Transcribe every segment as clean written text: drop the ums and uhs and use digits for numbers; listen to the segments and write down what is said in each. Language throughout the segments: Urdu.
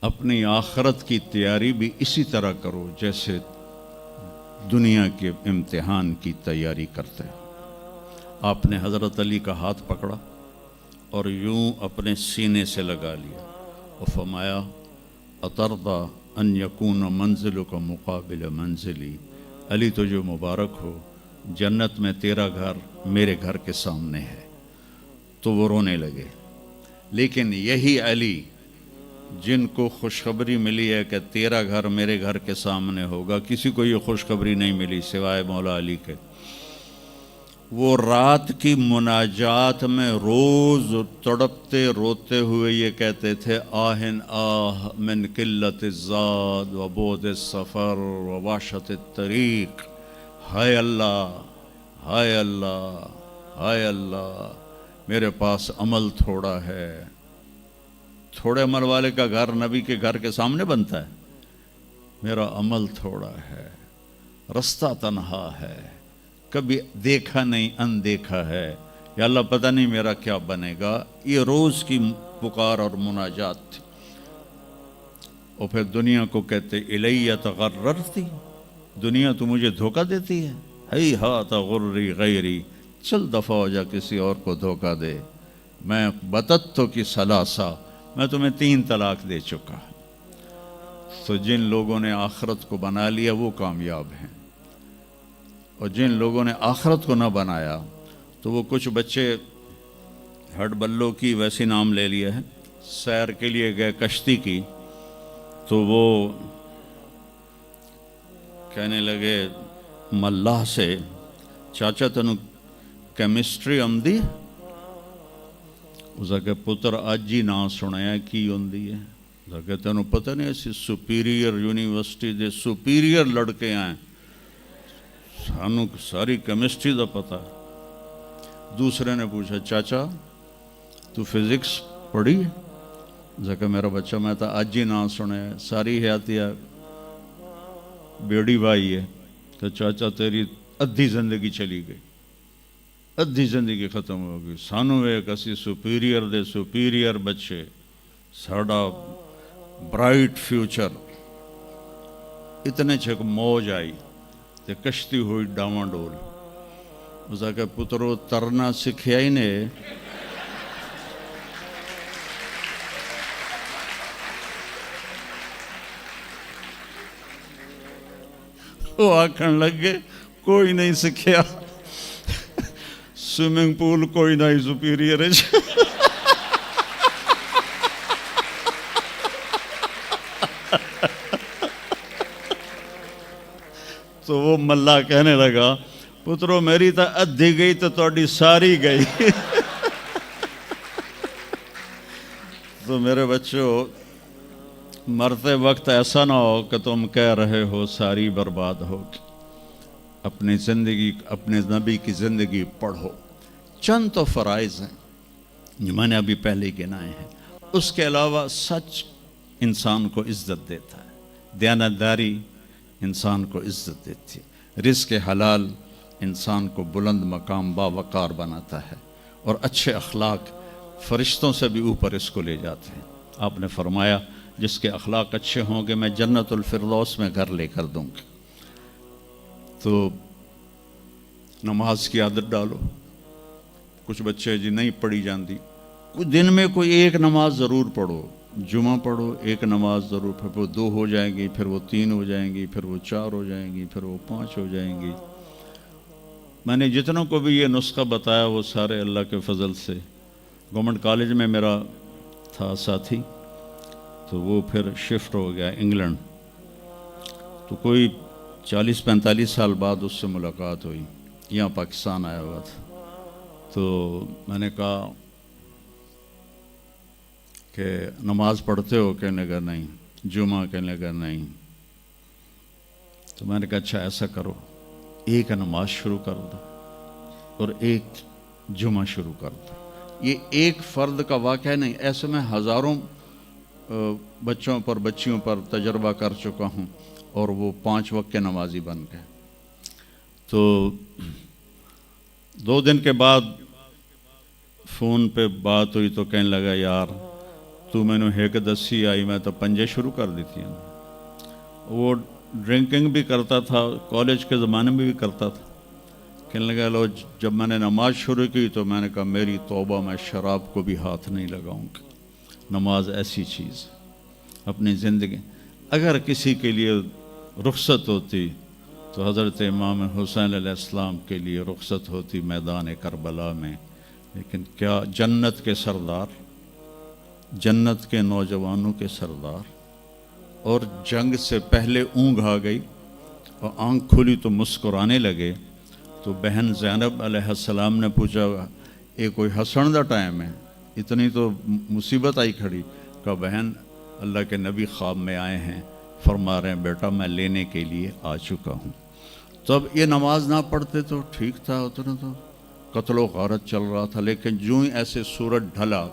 اپنی آخرت کی تیاری بھی اسی طرح کرو جیسے دنیا کے امتحان کی تیاری کرتے ہو۔ آپ نے حضرت علی کا ہاتھ پکڑا اور یوں اپنے سینے سے لگا لیا اور فرمایا اترضی ان یکون منزلک مقابل منزلی، علی تجھے مبارک ہو، جنت میں تیرا گھر میرے گھر کے سامنے ہے۔ تو وہ رونے لگے۔ لیکن یہی علی جن کو خوشخبری ملی ہے کہ تیرا گھر میرے گھر کے سامنے ہوگا، کسی کو یہ خوشخبری نہیں ملی سوائے مولا علی کے، وہ رات کی مناجات میں روز تڑپتے روتے ہوئے یہ کہتے تھے آہن آہ من قلت الزاد و بعد السفر و وحشت الطریق، ہائے اللہ، ہائے اللہ، ہائے اللہ، میرے پاس عمل تھوڑا ہے۔ تھوڑے عمل والے کا گھر نبی کے گھر کے سامنے بنتا ہے؟ میرا عمل تھوڑا ہے، رستہ تنہا ہے، کبھی دیکھا نہیں اندیکھا ہے، یا اللہ پتہ نہیں میرا کیا بنے گا۔ یہ روز کی پکار اور مناجات تھی۔ اور پھر دنیا کو کہتے الیہ تغررتی، دنیا تو مجھے دھوکہ دیتی ہے، ہی ہاتھ غری غیری، چل دفعہ ہو جا کسی اور کو دھوکہ دے، میں بتتو کی ثلاثہ، میں تمہیں 3 طلاق دے چکا۔ تو جن لوگوں نے آخرت کو بنا لیا وہ کامیاب ہیں، اور جن لوگوں نے آخرت کو نہ بنایا تو وہ کچھ بچے ہڈ بلوں کی ویسی نام لے لیا ہے، سیر کے لیے گئے کشتی کی، تو وہ کہنے لگے ملاح سے چاچا تنو کیمسٹری آمدی؟ اس کہ پتر اج ہی نہ سنیا کی ہوندی ہے؟ اس کہ تینوں پتہ نہیں ایسی سپیریئر یونیورسٹی دے سپیریئر لڑکے ہیں، سانو ساری کیمسٹری دا پتہ۔ دوسرے نے پوچھا چاچا تو فزکس پڑھی؟ کہ میرا بچہ میں تو اج ہی نہ سنیا، ساری حیاتیہ بیڑی بائی ہے۔ تو چاچا تیری ادھی زندگی چلی گئی، ادھی زندگی ختم ہو گئی، سانو ایک اسی سپیریئر دے سپیریئر بچے، ساڑا برائٹ فیوچر۔ اتنے چھک موج آئی تے کشتی ہوئی ڈاواں ڈول۔ اس کہ پترو ترنا سکھیا ہی نے، وہ آکھن لگے کوئی نہیں سکھیا، سوئمنگ پول کوئی نہیں سپیریئر ہے۔ تو وہ ملا کہنے لگا پترو میری تو ادھی گئی تو تہاڈی ساری گئی۔ تو میرے بچوں، مرتے وقت ایسا نہ ہو کہ تم کہہ رہے ہو ساری برباد ہوگی۔ اپنی زندگی، اپنے نبی کی زندگی پڑھو۔ چند تو فرائض ہیں جو میں نے ابھی پہلے گنائے ہیں، اس کے علاوہ سچ انسان کو عزت دیتا ہے، دیانتداری انسان کو عزت دیتی ہے، رزق حلال انسان کو بلند مقام باوقار بناتا ہے، اور اچھے اخلاق فرشتوں سے بھی اوپر اس کو لے جاتے ہیں۔ آپ نے فرمایا جس کے اخلاق اچھے ہوں گے میں جنت الفردوس میں گھر لے کر دوں گا۔ تو نماز کی عادت ڈالو۔ کچھ بچے جی نہیں پڑھی جاندی، کچھ دن میں کوئی ایک نماز ضرور پڑھو، جمعہ پڑھو، ایک نماز ضرور، پھر وہ 2 ہو جائیں گی، پھر وہ 3 ہو جائیں گی، پھر وہ 4 ہو جائیں گی، پھر وہ 5 ہو جائیں گی۔ میں نے جتنوں کو بھی یہ نسخہ بتایا وہ سارے اللہ کے فضل سے، گورنمنٹ کالج میں میرا تھا ساتھی، تو وہ پھر شفٹ ہو گیا انگلینڈ، تو کوئی 40-45 سال بعد اس سے ملاقات ہوئی، یہاں پاکستان آیا ہوا تھا۔ تو میں نے کہا کہ نماز پڑھتے ہو؟ کہنے لگا نہیں۔ جمعہ؟ کہنے لگا نہیں۔ تو میں نے کہا اچھا ایسا کرو، ایک نماز شروع کر دو اور ایک جمعہ شروع کر دو۔ یہ ایک فرد کا واقعہ نہیں، ایسے میں ہزاروں بچوں پر بچیوں پر تجربہ کر چکا ہوں، اور وہ 5 وقت کے نمازی بن گئے۔ تو 2 دن کے بعد فون پہ بات ہوئی تو کہنے لگا یار تو مینو ہیک دسی آئی میں تو پنجے شروع کر دیتی ہیں. وہ ڈرنکنگ بھی کرتا تھا, کالج کے زمانے میں بھی کرتا تھا. کہنے لگا لو جب میں نے نماز شروع کی تو میں نے کہا میری توبہ, میں شراب کو بھی ہاتھ نہیں لگاؤں گا. نماز ایسی چیز اپنی زندگی. اگر کسی کے لیے رخصت ہوتی تو حضرت امام حسین علیہ السلام کے لیے رخصت ہوتی میدان کربلا میں. لیکن کیا جنت کے سردار, جنت کے نوجوانوں کے سردار, اور جنگ سے پہلے اونگ آ گئی اور آنکھ کھلی تو مسکرانے لگے. تو بہن زینب علیہ السلام نے پوچھا یہ کوئی ہسن دا ٹائم ہے, اتنی تو مصیبت آئی کھڑی. کہا بہن اللہ کے نبی خواب میں آئے ہیں, فرما رہے ہیں بیٹا میں لینے کے لیے آ چکا ہوں. تو اب یہ نماز نہ پڑھتے تو ٹھیک تھا, اتنا تو قتل و غارت چل رہا تھا. لیکن جو ہی ایسے سورج ڈھلا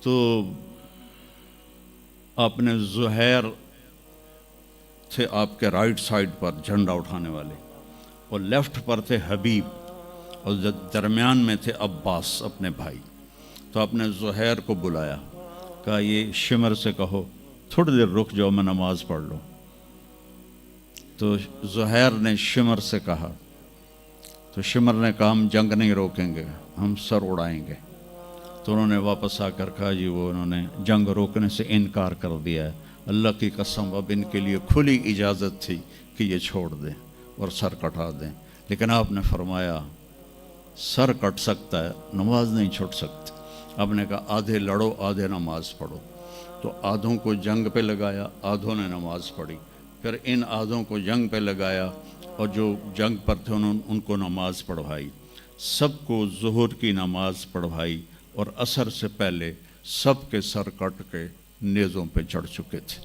تو آپ نے زہیر تھے آپ کے رائٹ سائڈ پر جھنڈا اٹھانے والے, اور لیفٹ پر تھے حبیب, اور درمیان میں تھے عباس اپنے بھائی. تو آپ نے زہیر کو بلایا, کہا یہ شمر سے کہو تھوڑی دیر رک جاؤ میں نماز پڑھ لوں. تو زہیر نے شمر سے کہا, تو شمر نے کہا ہم جنگ نہیں روکیں گے, ہم سر اڑائیں گے. تو انہوں نے واپس آ کر کہا جی وہ انہوں نے جنگ روکنے سے انکار کر دیا ہے, اللہ کی قسم اب ان کے لیے کھلی اجازت تھی کہ یہ چھوڑ دیں اور سر کٹا دیں. لیکن آپ نے فرمایا سر کٹ سکتا ہے, نماز نہیں چھوٹ سکتی. آپ نے کہا آدھے لڑو آدھے نماز پڑھو. تو آدھوں کو جنگ پہ لگایا, آدھوں نے نماز پڑھی. پھر ان آدھوں کو جنگ پہ لگایا اور جو جنگ پر تھے ان کو نماز پڑھوائی. سب کو ظہر کی نماز پڑھوائی, اور عصر سے پہلے سب کے سر کٹ کے نیزوں پہ چڑھ چکے تھے.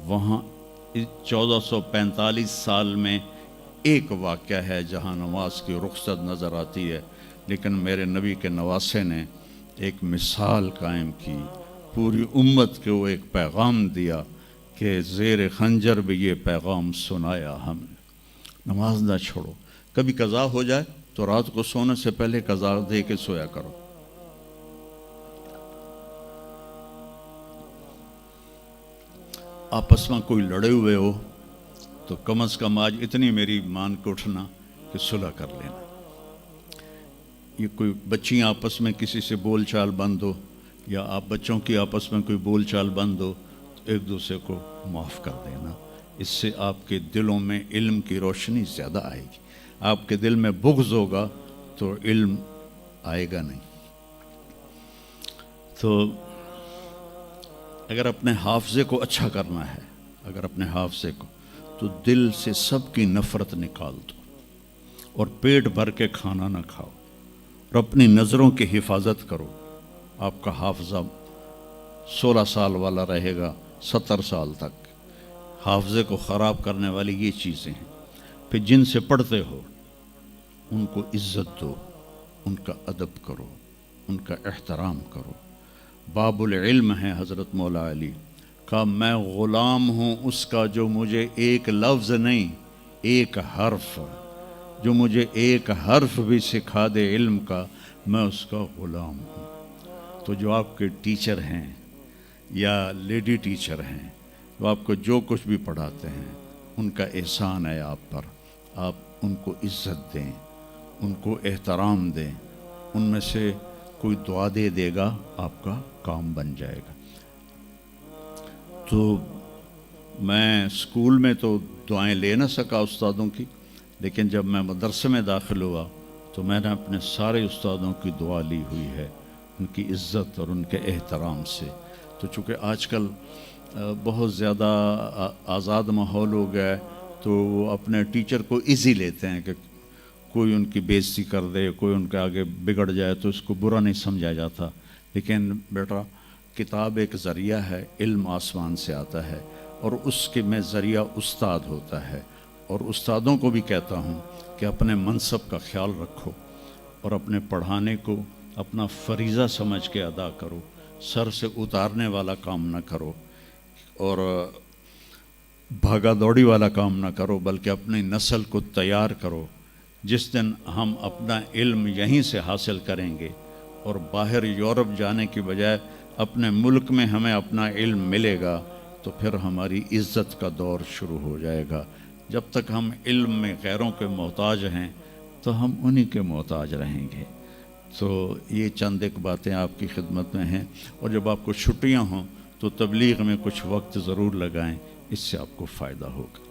وہاں 1445 سال میں ایک واقعہ ہے جہاں نماز کی رخصت نظر آتی ہے. لیکن میرے نبی کے نواسے نے ایک مثال قائم کی, پوری امت کو ایک پیغام دیا کہ زیر خنجر بھی یہ پیغام سنایا ہم نے, نماز نہ چھوڑو. کبھی قضا ہو جائے تو رات کو سونے سے پہلے قضا دے کے سویا کرو. آپس میں کوئی لڑے ہوئے ہو تو کم از کم آج اتنی میری مان کے اٹھنا کہ صلح کر لینا. یہ کوئی بچیاں آپس میں کسی سے بول چال بند ہو, یا آپ بچوں کی آپس میں کوئی بول چال بند ہو, تو ایک دوسرے کو معاف کر دینا. اس سے آپ کے دلوں میں علم کی روشنی زیادہ آئے گی. آپ کے دل میں بغض ہوگا تو علم آئے گا نہیں. تو اگر اپنے حافظے کو اچھا کرنا ہے, اگر اپنے حافظے کو, تو دل سے سب کی نفرت نکال دو, اور پیٹ بھر کے کھانا نہ کھاؤ, اور اپنی نظروں کی حفاظت کرو. آپ کا حافظہ 16 سال والا رہے گا 70 سال تک. حافظے کو خراب کرنے والی یہ چیزیں ہیں. پھر جن سے پڑھتے ہو ان کو عزت دو, ان کا ادب کرو, ان کا احترام کرو. باب العلم ہے حضرت مولا علی کا, میں غلام ہوں اس کا جو مجھے ایک لفظ نہیں ایک حرف, جو مجھے ایک حرف بھی سکھا دے علم کا, میں اس کا غلام ہوں. تو جو آپ کے ٹیچر ہیں یا لیڈی ٹیچر ہیں, جو آپ کو جو کچھ بھی پڑھاتے ہیں, ان کا احسان ہے آپ پر. آپ ان کو عزت دیں, ان کو احترام دیں. ان میں سے کوئی دعا دے دے گا آپ کا کام بن جائے گا. تو میں اسکول میں تو دعائیں لے نہ سکا استادوں کی, لیکن جب میں مدرسے میں داخل ہوا تو میں نے اپنے سارے استادوں کی دعا لی ہوئی ہے, ان کی عزت اور ان کے احترام سے. تو چونکہ آج کل بہت زیادہ آزاد ماحول ہو گیا ہے, تو وہ اپنے ٹیچر کو ایزی لیتے ہیں کہ کوئی ان کی بے عزتی کر دے, کوئی ان کے آگے بگڑ جائے تو اس کو برا نہیں سمجھا جاتا. لیکن بیٹا کتاب ایک ذریعہ ہے, علم آسمان سے آتا ہے, اور اس کے میں ذریعہ استاد ہوتا ہے. اور استادوں کو بھی کہتا ہوں کہ اپنے منصب کا خیال رکھو, اور اپنے پڑھانے کو اپنا فریضہ سمجھ کے ادا کرو. سر سے اتارنے والا کام نہ کرو, اور بھاگا دوڑی والا کام نہ کرو, بلکہ اپنی نسل کو تیار کرو. جس دن ہم اپنا علم یہیں سے حاصل کریں گے اور باہر یورپ جانے کی بجائے اپنے ملک میں ہمیں اپنا علم ملے گا تو پھر ہماری عزت کا دور شروع ہو جائے گا۔ جب تک ہم علم میں غیروں کے محتاج ہیں تو ہم انہی کے محتاج رہیں گے۔ تو یہ چند ایک باتیں آپ کی خدمت میں ہیں، اور جب آپ کو چھٹیاں ہوں تو تبلیغ میں کچھ وقت ضرور لگائیں، اس سے آپ کو فائدہ ہوگا۔